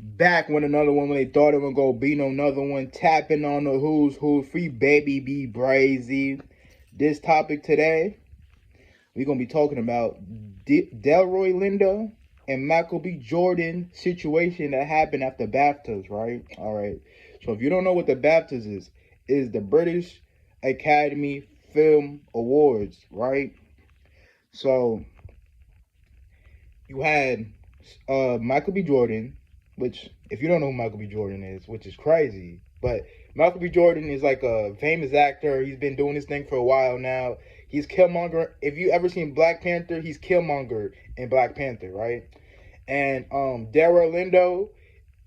Back when another one when they thought it would go beat another one, tapping on the who's who, free baby be brazy. This topic today, we're gonna be talking about Delroy Lindo and Michael B. Jordan situation that happened after BAFTAs, right? All right. So if you don't know what the BAFTAs is the British Academy Film Awards, right? So you had Michael B. Jordan, which if you don't know who Michael B. Jordan is, which is crazy, but Michael B. Jordan is like a famous actor. He's been doing this thing for a while now. He's Killmonger. If you ever seen Black Panther, he's Killmonger in Black Panther, right? And Delroy Lindo,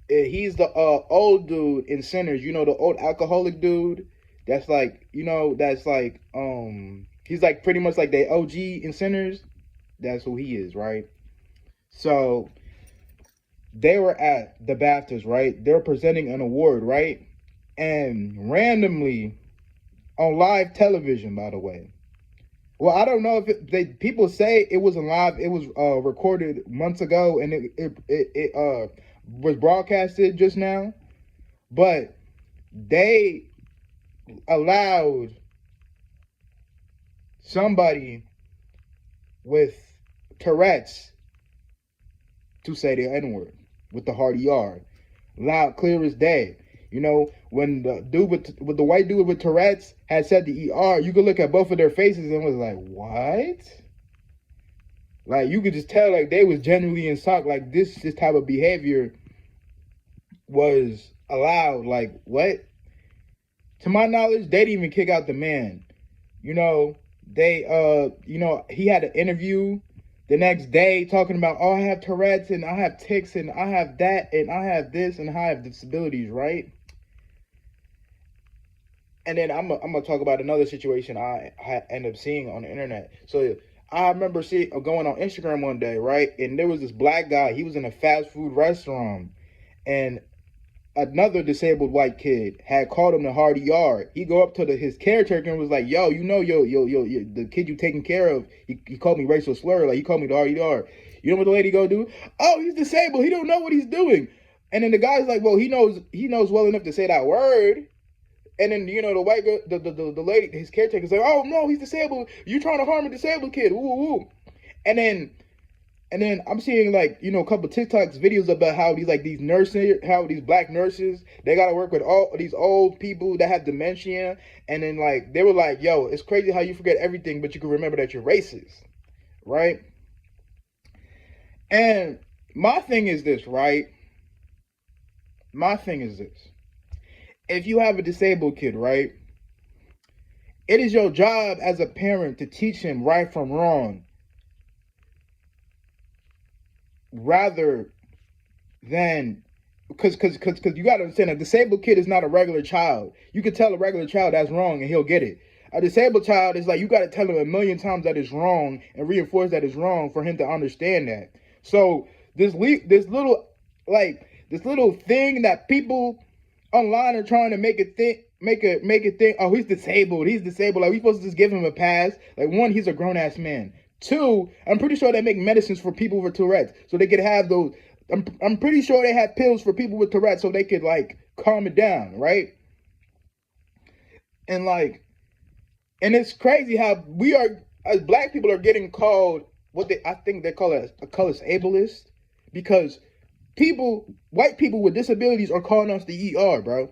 he's the old dude in Sinners. You know, the old alcoholic dude. That's like, that's like he's like pretty much like the OG in Sinners. That's who he is, right? So they were at the BAFTAs, right? They were presenting an award, right? And randomly on live television, by the way. Well, I don't know if people say it wasn't live. It was recorded months ago, and it was broadcasted just now. But they allowed somebody with Tourette's to say the N-word with the hard ER. Loud, clear as day. You know, when the dude with the white dude with Tourette's had said the ER, you could look at both of their faces and was like, what? Like, you could just tell, like, they was genuinely in shock. Like, this type of behavior was allowed. Like, what? To my knowledge, they didn't even kick out the man. You know, he had an interview the next day talking about, oh, I have Tourette's and I have tics and I have that and I have this and I have disabilities, right? And then I'm gonna talk about another situation I end up seeing on the internet. So I remember going on Instagram one day, right? And there was this black guy. He was in a fast food restaurant, and another disabled white kid had called him the hard ER. He go up to his caretaker and was like, yo, the kid you taking care of, he called me racial slur. Like, he called me the hard ER. You know what the lady go do? Oh, he's disabled. He don't know what he's doing. And then the guy's like, well, he knows well enough to say that word. And then, the white girl, the lady, his caretaker's like, oh, no, he's disabled. You trying to harm a disabled kid. Ooh, ooh. And then I'm seeing, like, a couple of TikToks videos about how these black nurses, they got to work with all these old people that have dementia. And then, like, they were like, yo, it's crazy how you forget everything, but you can remember that you're racist, right? And my thing is this, right? My thing is this. If you have a disabled kid, right, it is your job as a parent to teach him right from wrong, rather than, because you got to understand, a disabled kid is not a regular child. You could tell a regular child that's wrong and he'll get it. A disabled child is like, you got to tell him a million times that it's wrong and reinforce that it's wrong for him to understand that. So this little thing that people online are trying to make it think, oh, he's disabled. Like, we supposed to just give him a pass. Like, one, he's a grown ass man. Two, I'm pretty sure they make medicines for people with Tourette's, so they could have those. I'm pretty sure they have pills for people with Tourette's, so they could, like, calm it down, right? And it's crazy how we are, as black people, are getting called I think they call it a colorist ableist, because white people with disabilities are calling us the ER, bro.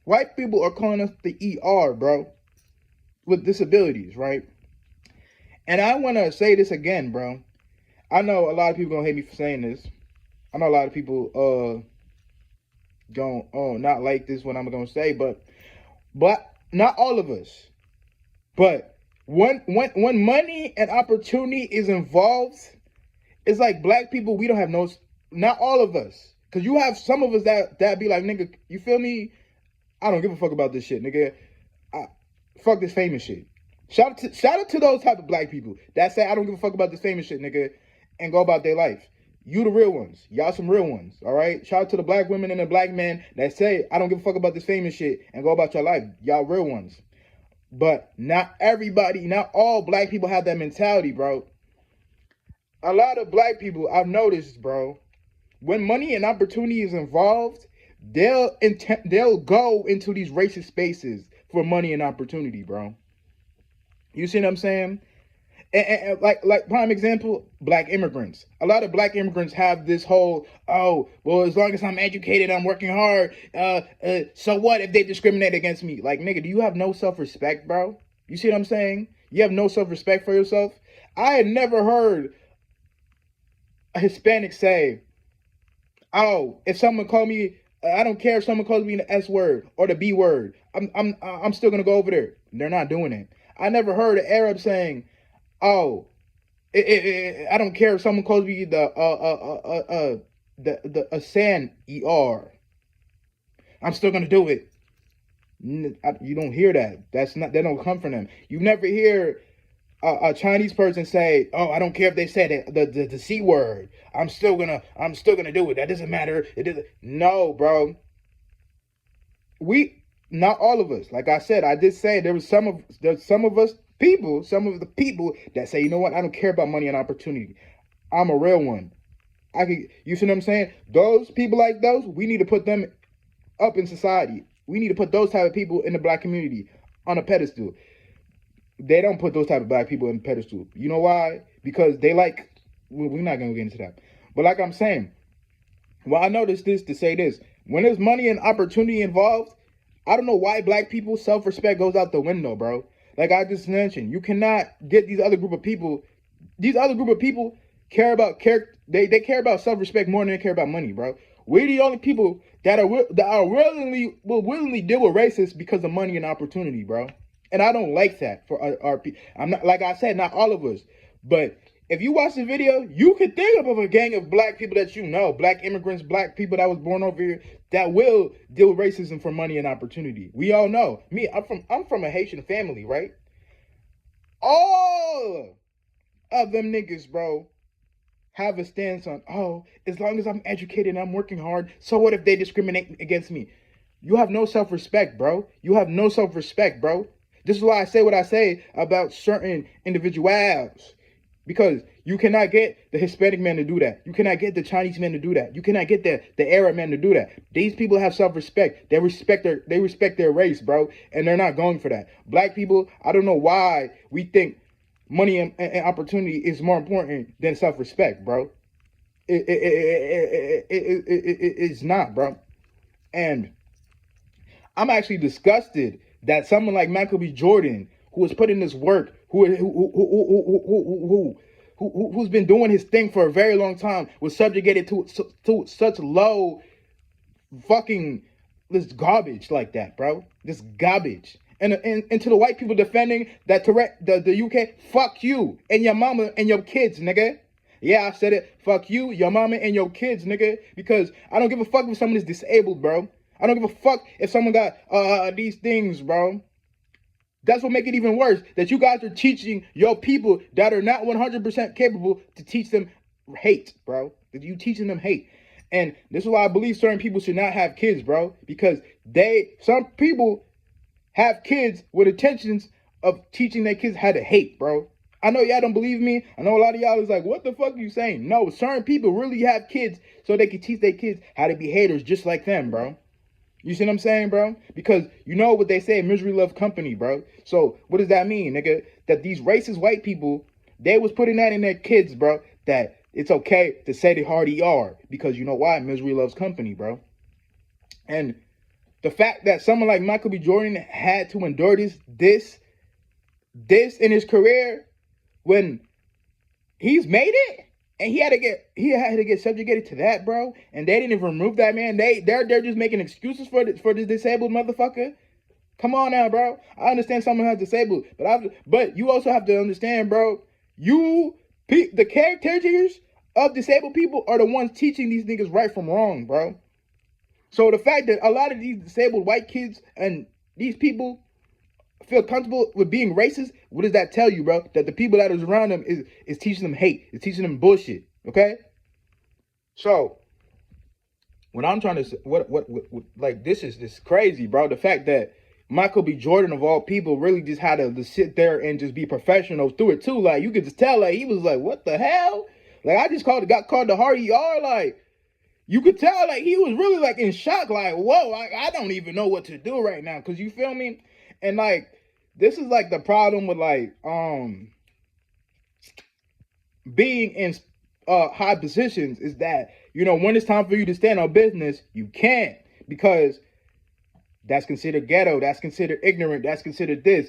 White people are calling us the ER, bro, with disabilities, right? And I want to say this again, bro. I know a lot of people gonna hate me for saying this. I know a lot of people gonna not like this what I'm gonna say, but not all of us. But when money and opportunity is involved, it's like black people, we don't have not all of us. Cause you have some of us that be like, nigga, you feel me? I don't give a fuck about this shit, nigga. Fuck this famous shit. Shout out to those type of black people that say, I don't give a fuck about this famous shit, nigga, and go about their life. You the real ones. Y'all some real ones, all right? Shout out to the black women and the black men that say, I don't give a fuck about this famous shit, and go about your life. Y'all real ones. But not all black people have that mentality, bro. A lot of black people, I've noticed, bro, when money and opportunity is involved, they'll go into these racist spaces for money and opportunity, bro. You see what I'm saying? And like prime example, black immigrants. A lot of black immigrants have this whole, oh, well, as long as I'm educated, I'm working hard. So what if they discriminate against me? Like, nigga, do you have no self-respect, bro? You see what I'm saying? You have no self-respect for yourself. I had never heard a Hispanic say, oh, if someone called me, I don't care if someone calls me the S word or the B word. I'm still gonna go over there. They're not doing it. I never heard an Arab saying, oh, I don't care if someone calls me the Asan ER. I'm still gonna do it. You don't hear that. That don't come from them. You never hear a Chinese person say, "Oh, I don't care if they said the C word. I'm still gonna do it. That doesn't matter. It doesn't." No, bro. We, not all of us. Like I said, I did say there's some of us people, some of the people that say, you know what? I don't care about money and opportunity. I'm a real one. You see what I'm saying? Those people like those, we need to put them up in society. We need to put those type of people in the black community on a pedestal. They don't put those type of black people in the pedestal. You know why? Because they like, we're not going to get into that. But like I'm saying, well, I noticed this to say this. When there's money and opportunity involved, I don't know why black people's self-respect goes out the window, bro. Like I just mentioned, you cannot get these other group of people care about they care about self-respect more than they care about money, bro. We're the only people that will willingly deal with racists because of money and opportunity, bro. And I don't like that for our people. I'm not, like I said, not all of us, but if you watch the video, you could think of a gang of black people that you know, black immigrants, black people that was born over here that will deal with racism for money and opportunity. We all know. Me, I'm from a Haitian family, right? All of them niggas, bro, have a stance on, oh, as long as I'm educated and I'm working hard, so what if they discriminate against me? You have no self-respect, bro. You have no self-respect, bro. This is why I say what I say about certain individuals. Because you cannot get the Hispanic man to do that. You cannot get the Chinese man to do that. You cannot get the Arab man to do that. These people have self-respect. They respect their race, bro. And they're not going for that. Black people, I don't know why we think money and opportunity is more important than self-respect, bro. It's not, bro. And I'm actually disgusted that someone like Michael B. Jordan, who has put in this work, who's been doing his thing for a very long time, was subjugated to such low fucking this garbage like that, bro. This garbage. And to the white people defending that the UK, fuck you and your mama and your kids, nigga. Yeah, I said it. Fuck you, your mama, and your kids, nigga. Because I don't give a fuck if someone is disabled, bro. I don't give a fuck if someone got these things, bro. That's what make it even worse. That you guys are teaching your people that are not 100% capable to teach them hate, bro. That you teaching them hate. And this is why I believe certain people should not have kids, bro. Because some people have kids with intentions of teaching their kids how to hate, bro. I know y'all don't believe me. I know a lot of y'all is like, what the fuck are you saying? No, certain people really have kids so they can teach their kids how to be haters just like them, bro. You see what I'm saying, bro? Because you know what they say, misery loves company, bro. So what does that mean, nigga? That these racist white people, they was putting that in their kids, bro, that it's okay to say the hard ER because you know why? Misery loves company, bro. And the fact that someone like Michael B. Jordan had to endure this in his career when he's made it, and he had to get subjugated to that, bro. And they didn't even remove that man. They're just making excuses for this disabled motherfucker. Come on now, bro. I understand someone has disabled, but you also have to understand, bro. The caretakers of disabled people are the ones teaching these niggas right from wrong, bro. So the fact that a lot of these disabled white kids and these people feel comfortable with being racist, what does that tell you, bro? That the people that is around them is teaching them hate. It's teaching them bullshit, okay? So, what I'm trying to say, like, this is crazy, bro. The fact that Michael B. Jordan, of all people, really just had to sit there and just be professional through it, too. Like, you could just tell, like, he was like, what the hell? Like, I just got called the hard ER, like, You could tell like he was really like in shock, like, whoa, I don't even know what to do right now. Cause you feel me? And like this is like the problem with like being in high positions is that, you know, when it's time for you to stand on business, you can't, because that's considered ghetto, that's considered ignorant, that's considered this.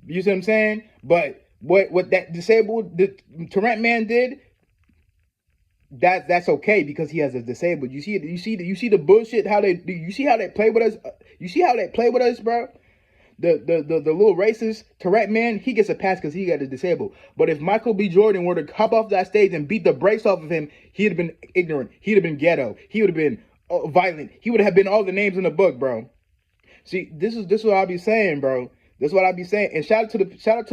You see what I'm saying? But what that disabled the Tourette man did, that's okay because he has a disabled. You see the bullshit, how they, you see how they play with us? You see how they play with us, bro? The little racist Tourette man, he gets a pass because he got a disabled. But if Michael B. Jordan were to hop off that stage and beat the brakes off of him, he'd have been ignorant. He'd have been ghetto. He would have been violent. He would have been all the names in the book, bro. See, this is what I be saying, bro. This is what I be saying. And shout out to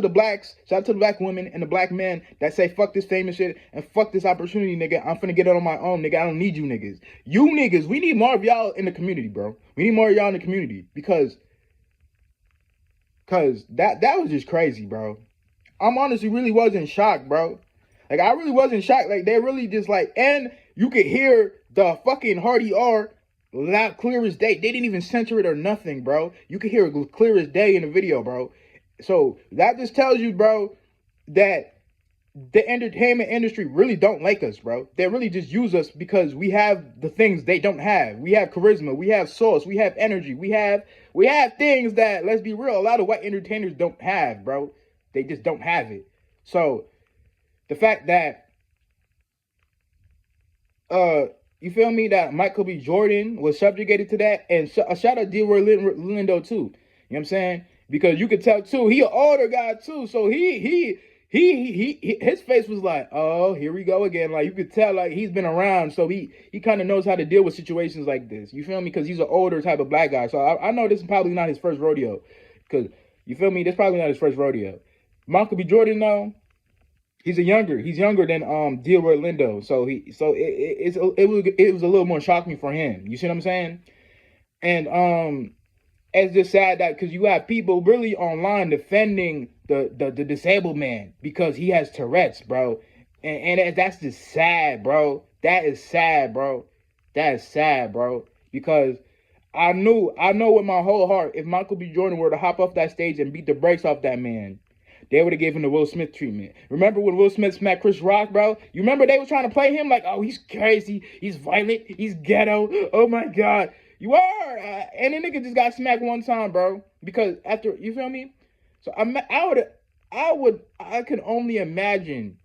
the blacks, shout out to the black women and the black men that say fuck this famous shit and fuck this opportunity, nigga. I'm finna get it on my own, nigga. I don't need you niggas. You niggas, we need more of y'all in the community, bro. We need more of y'all in the community because that was just crazy, bro. I'm honestly really wasn't shocked, bro. Like, I really wasn't shocked. Like, they really just like, and you could hear the fucking Hardy R loud, clear as day. They didn't even censor it or nothing, bro. You could hear it clear as day in the video, bro. So that just tells you, bro, that the entertainment industry really don't like us, bro. They really just use us because we have the things they don't have. We have charisma, we have sauce, we have energy, we have things that, let's be real, a lot of white entertainers don't have, bro. They just don't have it. So the fact that you feel me, that Michael B. Jordan was subjugated to that, and shout out Delroy Lindo too. You know what I'm saying? Because you could tell too, he an older guy too, so he his face was like, oh, here we go again. Like, you could tell, like, he's been around, so he kind of knows how to deal with situations like this. You feel me? Because he's an older type of black guy. So I know this is probably not his first rodeo. Because, you feel me? This is probably not his first rodeo. Michael B. Jordan, though, he's younger than Delroy Lindo. So it was a little more shocking for him. You see what I'm saying? And it's just sad that because you have people really online defending the disabled man because he has Tourette's, bro. And that's just sad, bro. That is sad, bro. That is sad, bro. Because I know with my whole heart, if Michael B. Jordan were to hop off that stage and beat the brakes off that man, they would have given him the Will Smith treatment. Remember when Will Smith smacked Chris Rock, bro? You remember they were trying to play him like, oh, he's crazy, he's violent, he's ghetto. Oh my God. You are, and the nigga just got smacked one time, bro. Because after, you feel me? So I could only imagine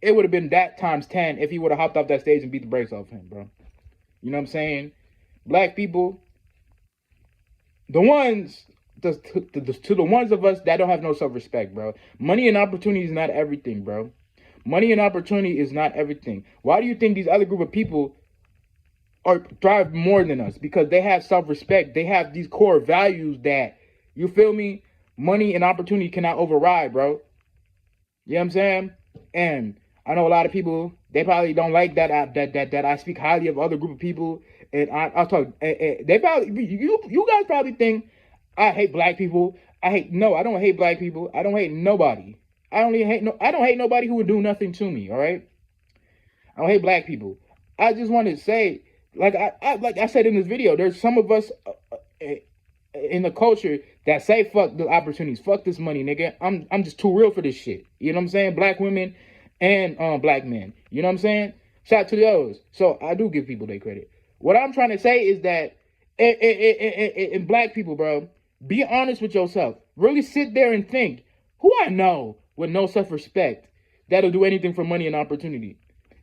it would have been that times 10 if he would have hopped off that stage and beat the brakes off him, bro. You know what I'm saying? Black people, the ones, to the ones of us that don't have no self-respect, bro. Money and opportunity is not everything, bro. Money and opportunity is not everything. Why do you think these other group of people thrive more than us? Because they have self-respect. They have these core values that, you feel me, money and opportunity cannot override, bro. You know what I'm saying? And I know a lot of people, they probably don't like that I speak highly of other group of people. And I'll talk. They probably, you guys probably think I hate black people. No, I don't hate black people. I don't hate nobody. I don't hate nobody who would do nothing to me. All right. I don't hate black people. I just want to say, like I said in this video, there's some of us in the culture that say fuck the opportunities, fuck this money, nigga. I'm just too real for this shit. You know what I'm saying? Black women and black men. You know what I'm saying? Shout out to those. So I do give people their credit. What I'm trying to say is that in black people, bro, be honest with yourself. Really sit there and think, who I know with no self-respect that'll do anything for money and opportunity.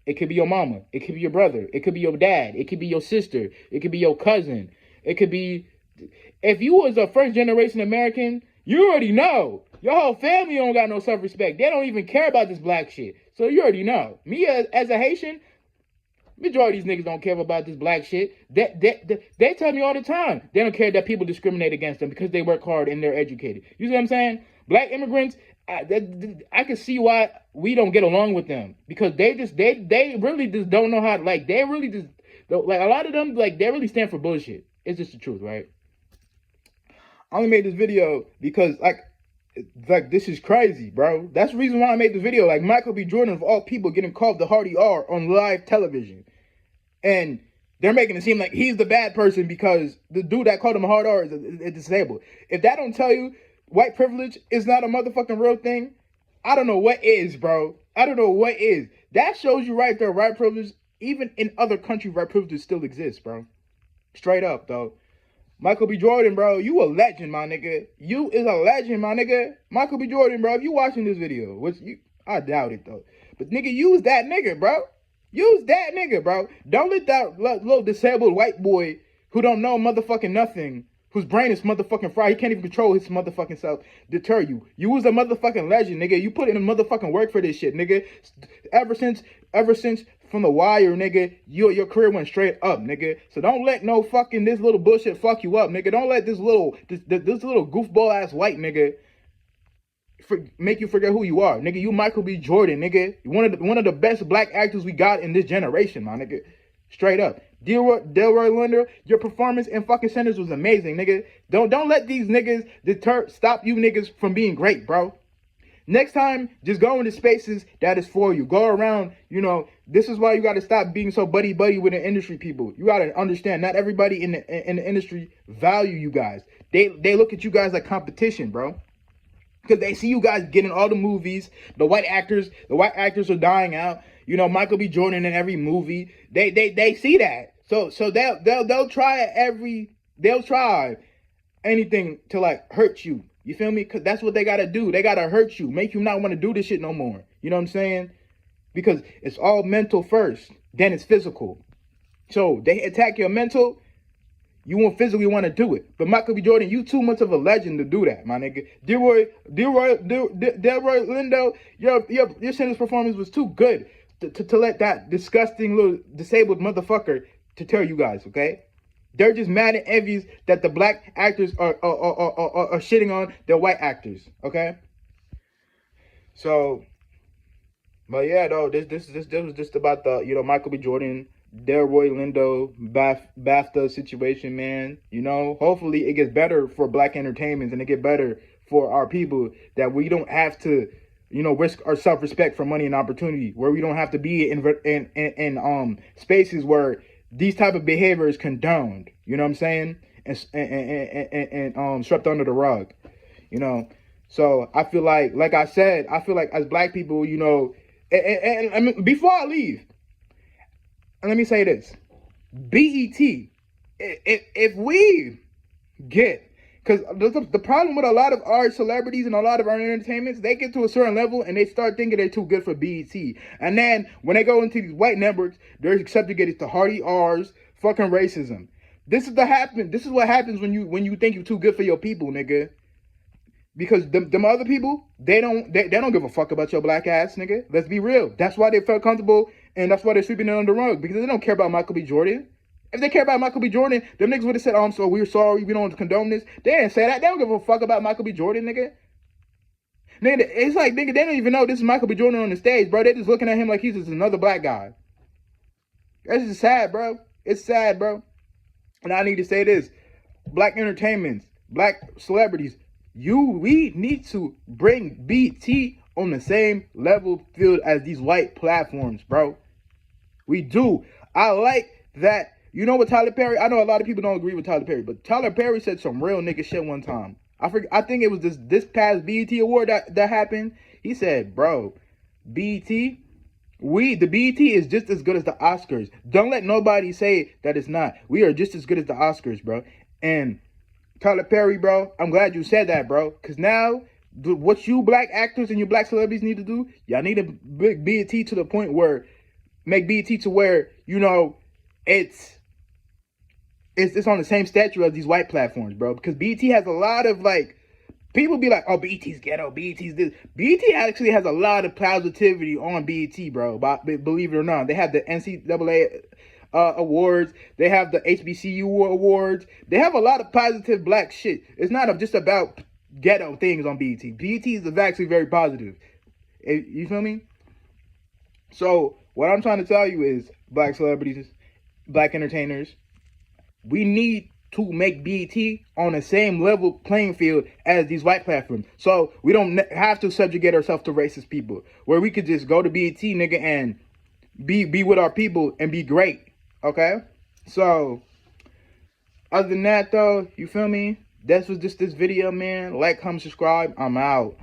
It could be your mama. It could be your brother. It could be your dad. It could be your sister. It could be your cousin. It could be, if you was a first generation American, you already know. Your whole family don't got no self-respect. They don't even care about this black shit. So you already know. Me as a Haitian, majority of these niggas don't care about this black shit. They tell me all the time they don't care that people discriminate against them because they work hard and they're educated. You see what I'm saying? Black immigrants, I can see why we don't get along with them, because they really just don't know how. Like, they really just, like, a lot of them, like, they really stand for bullshit. It's just the truth, right? I only made this video because like this is crazy, bro. That's the reason why I made this video. Like, Michael B. Jordan, of all people, getting called the Hardy R on live television. and they're making it seem like he's the bad person because the dude that called him a hard R is disabled. If that don't tell you white privilege is not a motherfucking real thing, I don't know what is, bro. I don't know what is. That shows you right there, white privilege, even in other countries, white privilege still exists, bro. Straight up, though. Michael B. Jordan, bro, you a legend, my nigga. You is a legend, my nigga. Michael B. Jordan, bro, if you watching this video, which I doubt it, though. But, nigga, use that nigga, bro. Use that nigga, bro. Don't let that little disabled white boy who don't know motherfucking nothing, whose brain is motherfucking fried, he can't even control his motherfucking self, deter you. You was a motherfucking legend, nigga. You put in motherfucking work for this shit, nigga. Ever since from The Wire, nigga, your career went straight up, nigga. So don't let no fucking this little bullshit fuck you up, nigga. Don't let this little goofball ass white nigga make you forget who you are, nigga. You Michael B. Jordan, nigga. One of the best black actors we got in this generation, my nigga. Straight up. Delroy Lindo, your performance in fucking Centers was amazing, nigga. Don't let these niggas stop you niggas from being great, bro. Next time, just go into spaces that is for you. Go around, this is why you got to stop being so buddy-buddy with the industry people. You got to understand, not everybody in the industry value you guys. They look at you guys like competition, bro. Because they see you guys getting all the movies. The white actors are dying out. Michael B. Jordan in every movie. They see that. So they'll try anything to like hurt you. You feel me? Because that's what they gotta do. They gotta hurt you, make you not want to do this shit no more. You know what I'm saying? Because it's all mental first, then it's physical. So they attack your mental, you won't physically want to do it. But Michael B. Jordan, you too much of a legend to do that, my nigga. Delroy Lindo, your sentence performance was too good to let that disgusting little disabled motherfucker to tell you guys, okay? They're just mad and envious that the black actors are shitting on the white actors, okay? So, but yeah, though, this was just about the Michael B. Jordan, Delroy Lindo, BAFTA situation, man. Hopefully it gets better for black entertainment and it get better for our people, that we don't have to, risk our self-respect for money and opportunity, where we don't have to be in spaces where these type of behavior is condoned, you know what I'm saying? And swept under the rug, So I feel like I said, as black people, and I mean, before I leave, let me say this. BET, if we get, because the problem with a lot of our celebrities and a lot of our entertainments, they get to a certain level and they start thinking they're too good for BET. And then when they go into these white networks, they're subjugated to hardy R's, fucking racism. This is what happens when you think you're too good for your people, nigga. Because them other people, they don't give a fuck about your black ass, nigga. Let's be real. That's why they felt comfortable, and that's why they're sweeping it under the rug, because they don't care about Michael B. Jordan. If they care about Michael B. Jordan, them niggas would have said, "Oh, we're sorry, we don't condone this." They didn't say that. They don't give a fuck about Michael B. Jordan, nigga. Nigga, it's like, nigga, they don't even know this is Michael B. Jordan on the stage, bro. They just looking at him like he's just another black guy. That's just sad, bro. It's sad, bro. And I need to say this: black entertainments, black celebrities, we need to bring BT on the same level field as these white platforms, bro. We do. I like that. You know what, Tyler Perry? I know a lot of people don't agree with Tyler Perry, but Tyler Perry said some real nigga shit one time. I think it was this past BET award that happened. He said, bro, the BET is just as good as the Oscars. Don't let nobody say that it's not. We are just as good as the Oscars, bro. And Tyler Perry, bro, I'm glad you said that, bro. Because now, what you black actors and you black celebrities need to do, y'all need to bring BET to the point where, make BET to where, it's on the same stature as these white platforms, bro. Because BET has a lot of, people be like, oh, BET's ghetto, BET's this. BET actually has a lot of positivity on BET, bro. Believe it or not. They have the NCAA awards. They have the HBCU awards. They have a lot of positive black shit. It's not just about ghetto things on BET. BET is actually very positive. You feel me? So what I'm trying to tell you is, black celebrities, black entertainers, we need to make BET on the same level playing field as these white platforms. So we don't have to subjugate ourselves to racist people. Where we could just go to BET, nigga, and be with our people and be great. Okay? So, other than that, though, you feel me? That was just this video, man. Like, comment, subscribe. I'm out.